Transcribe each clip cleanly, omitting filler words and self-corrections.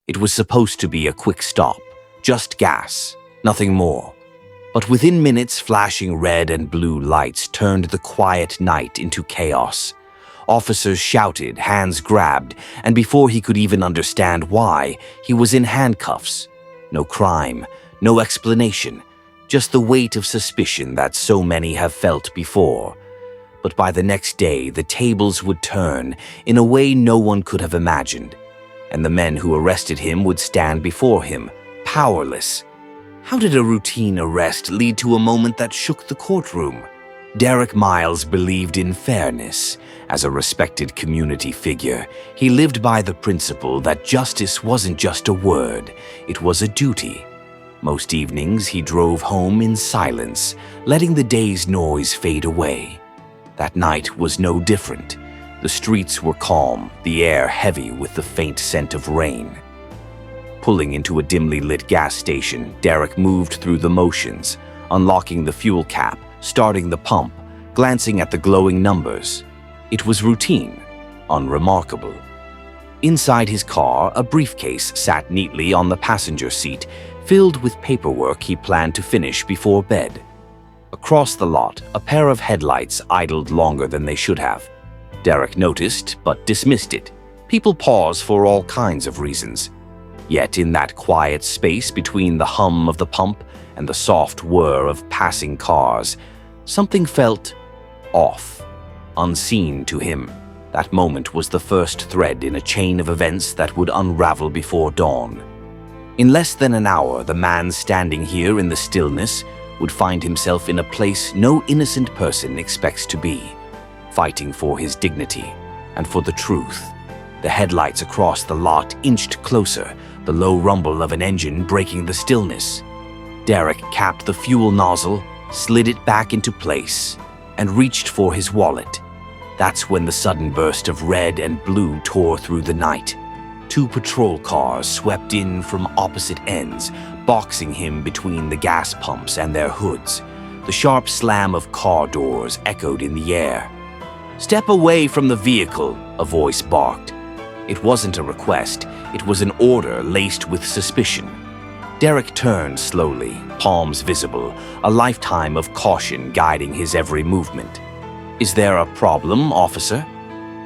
It was supposed to be a quick stop, just gas, nothing more. But within minutes, flashing red and blue lights turned the quiet night into chaos. Officers shouted, hands grabbed, and before he could even understand why, he was in handcuffs. No crime, no explanation, just the weight of suspicion that so many have felt before. But by the next day, the tables would turn in a way no one could have imagined, and the men who arrested him would stand before him, powerless. How did a routine arrest lead to a moment that shook the courtroom? Derek Miles believed in fairness. As a respected community figure, he lived by the principle that justice wasn't just a word, it was a duty. Most evenings, he drove home in silence, letting the day's noise fade away. That night was no different. The streets were calm, the air heavy with the faint scent of rain. Pulling into a dimly lit gas station, Derek moved through the motions, unlocking the fuel cap, starting the pump, glancing at the glowing numbers. It was routine, unremarkable. Inside his car, a briefcase sat neatly on the passenger seat, filled with paperwork he planned to finish before bed. Across the lot, a pair of headlights idled longer than they should have. Derek noticed, but dismissed it. People pause for all kinds of reasons. Yet in that quiet space between the hum of the pump and the soft whir of passing cars, something felt off, unseen to him. That moment was the first thread in a chain of events that would unravel before dawn. In less than an hour, the man standing here in the stillness would find himself in a place no innocent person expects to be, fighting for his dignity and for the truth. The headlights across the lot inched closer, the low rumble of an engine breaking the stillness. Derek capped the fuel nozzle, slid it back into place, and reached for his wallet. That's when the sudden burst of red and blue tore through the night. 2 patrol cars swept in from opposite ends, boxing him between the gas pumps and their hoods. The sharp slam of car doors echoed in the air. "Step away from the vehicle," a voice barked. It wasn't a request, it was an order laced with suspicion. Derek turned slowly, palms visible, a lifetime of caution guiding his every movement. "Is there a problem, officer?"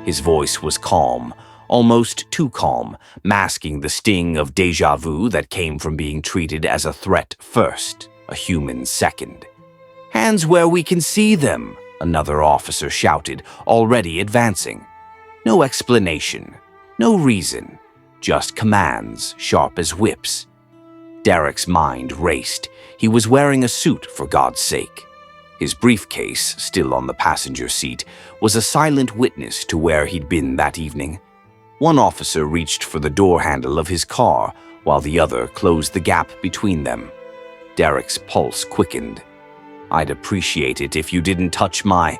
His voice was calm, almost too calm, masking the sting of déjà vu that came from being treated as a threat first, a human second. "Hands where we can see them," another officer shouted, already advancing. No explanation, no reason, just commands, sharp as whips. Derek's mind raced. He was wearing a suit, for God's sake. His briefcase, still on the passenger seat, was a silent witness to where he'd been that evening. One officer reached for the door handle of his car, while the other closed the gap between them. Derek's pulse quickened. "I'd appreciate it if you didn't touch my—"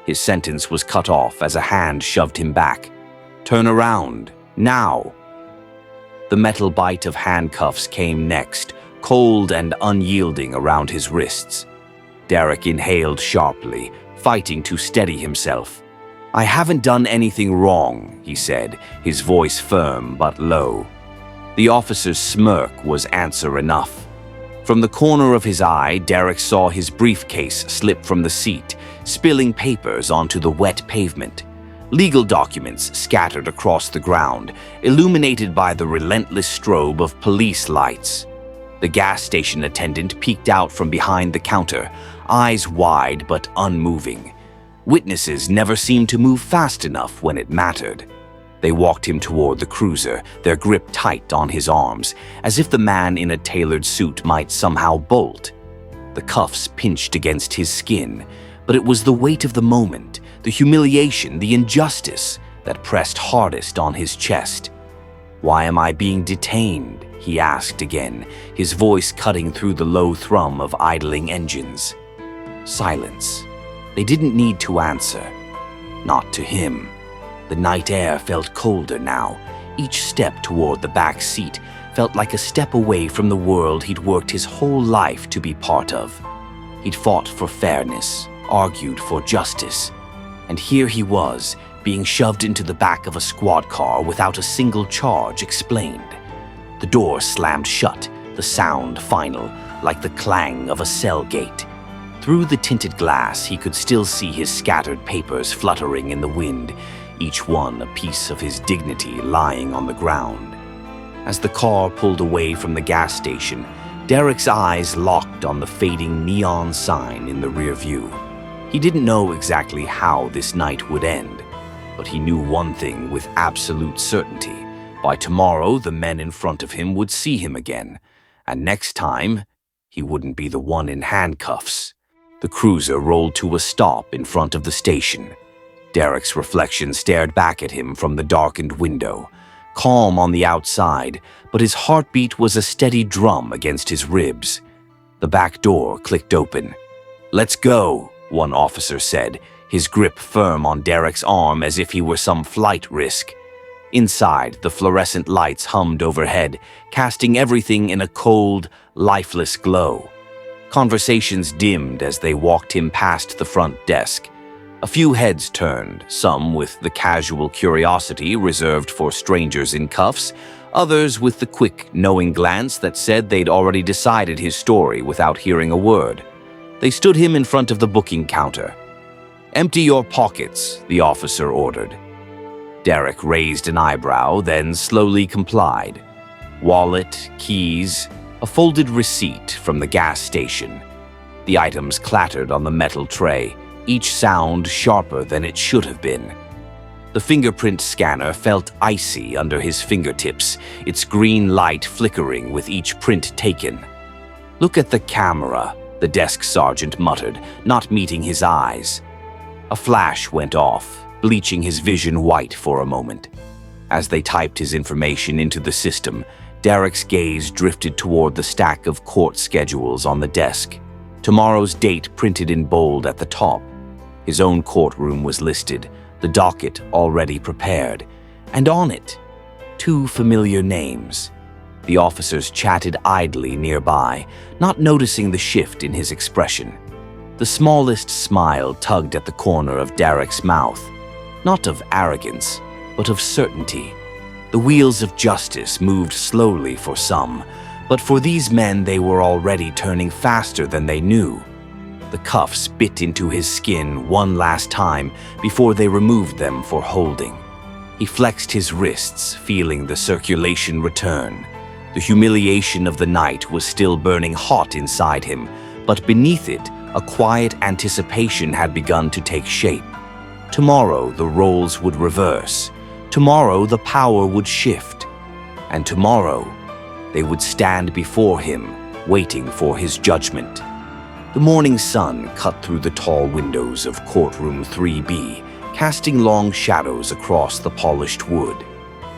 His sentence was cut off as a hand shoved him back. "Turn around, now!" The metal bite of handcuffs came next, cold and unyielding around his wrists. Derek inhaled sharply, fighting to steady himself. "I haven't done anything wrong," he said, his voice firm but low. The officer's smirk was answer enough. From the corner of his eye, Derek saw his briefcase slip from the seat, spilling papers onto the wet pavement. Legal documents scattered across the ground, illuminated by the relentless strobe of police lights. The gas station attendant peeked out from behind the counter, eyes wide but unmoving. Witnesses never seemed to move fast enough when it mattered. They walked him toward the cruiser, their grip tight on his arms, as if the man in a tailored suit might somehow bolt. The cuffs pinched against his skin, but it was the weight of the moment, the humiliation, the injustice that pressed hardest on his chest. "Why am I being detained?" he asked again, his voice cutting through the low thrum of idling engines. Silence. They didn't need to answer. Not to him. The night air felt colder now. Each step toward the back seat felt like a step away from the world he'd worked his whole life to be part of. He'd fought for fairness, argued for justice. And here he was, being shoved into the back of a squad car without a single charge explained. The door slammed shut, the sound final, like the clang of a cell gate. Through the tinted glass, he could still see his scattered papers fluttering in the wind, each one a piece of his dignity lying on the ground. As the car pulled away from the gas station, Derek's eyes locked on the fading neon sign in the rear view. He didn't know exactly how this night would end, but he knew one thing with absolute certainty. By tomorrow, the men in front of him would see him again, and next time, he wouldn't be the one in handcuffs. The cruiser rolled to a stop in front of the station. Derek's reflection stared back at him from the darkened window, calm on the outside, but his heartbeat was a steady drum against his ribs. The back door clicked open. "Let's go," one officer said, his grip firm on Derek's arm as if he were some flight risk. Inside, the fluorescent lights hummed overhead, casting everything in a cold, lifeless glow. Conversations dimmed as they walked him past the front desk. A few heads turned, some with the casual curiosity reserved for strangers in cuffs, others with the quick, knowing glance that said they'd already decided his story without hearing a word. They stood him in front of the booking counter. "Empty your pockets," the officer ordered. Derek raised an eyebrow, then slowly complied. Wallet, keys, a folded receipt from the gas station. The items clattered on the metal tray, each sound sharper than it should have been. The fingerprint scanner felt icy under his fingertips, its green light flickering with each print taken. "Look at the camera," the desk sergeant muttered, not meeting his eyes. A flash went off, bleaching his vision white for a moment. As they typed his information into the system, Derek's gaze drifted toward the stack of court schedules on the desk. Tomorrow's date printed in bold at the top. His own courtroom was listed, the docket already prepared, and on it, 2 familiar names. The officers chatted idly nearby, not noticing the shift in his expression. The smallest smile tugged at the corner of Derek's mouth, not of arrogance, but of certainty. The wheels of justice moved slowly for some, but for these men they were already turning faster than they knew. The cuffs bit into his skin one last time before they removed them for holding. He flexed his wrists, feeling the circulation return. The humiliation of the night was still burning hot inside him, but beneath it, a quiet anticipation had begun to take shape. Tomorrow, the roles would reverse. Tomorrow, the power would shift. And tomorrow, they would stand before him, waiting for his judgment. The morning sun cut through the tall windows of Courtroom 3B, casting long shadows across the polished wood.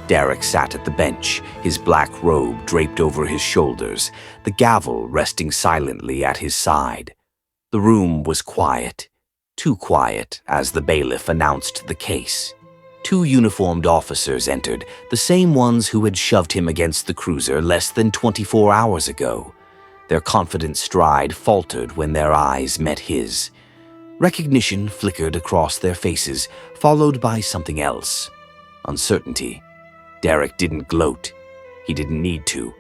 Derek sat at the bench, his black robe draped over his shoulders, the gavel resting silently at his side. The room was quiet, too quiet, as the bailiff announced the case. 2 uniformed officers entered, the same ones who had shoved him against the cruiser less than 24 hours ago. Their confident stride faltered when their eyes met his. Recognition flickered across their faces, followed by something else. Uncertainty. Derek didn't gloat. He didn't need to.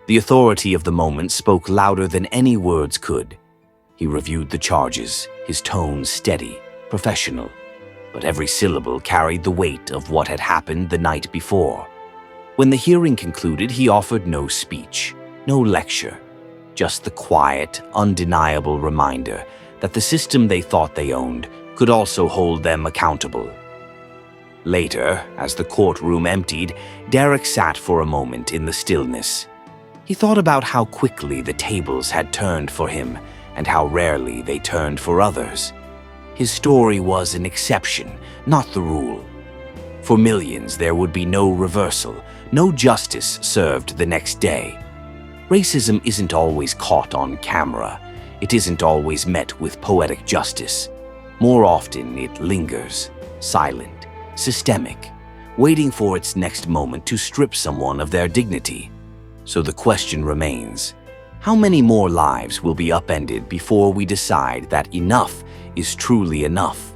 The authority of the moment spoke louder than any words could. He reviewed the charges, his tone steady, professional, but every syllable carried the weight of what had happened the night before. When the hearing concluded, he offered no speech, no lecture, just the quiet, undeniable reminder that the system they thought they owned could also hold them accountable. Later, as the courtroom emptied, Derek sat for a moment in the stillness. He thought about how quickly the tables had turned for him and how rarely they turned for others. His story was an exception, not the rule. For millions, there would be no reversal, no justice served the next day. Racism isn't always caught on camera. It isn't always met with poetic justice. More often, it lingers, silent, systemic, waiting for its next moment to strip someone of their dignity. So the question remains, how many more lives will be upended before we decide that enough is truly enough?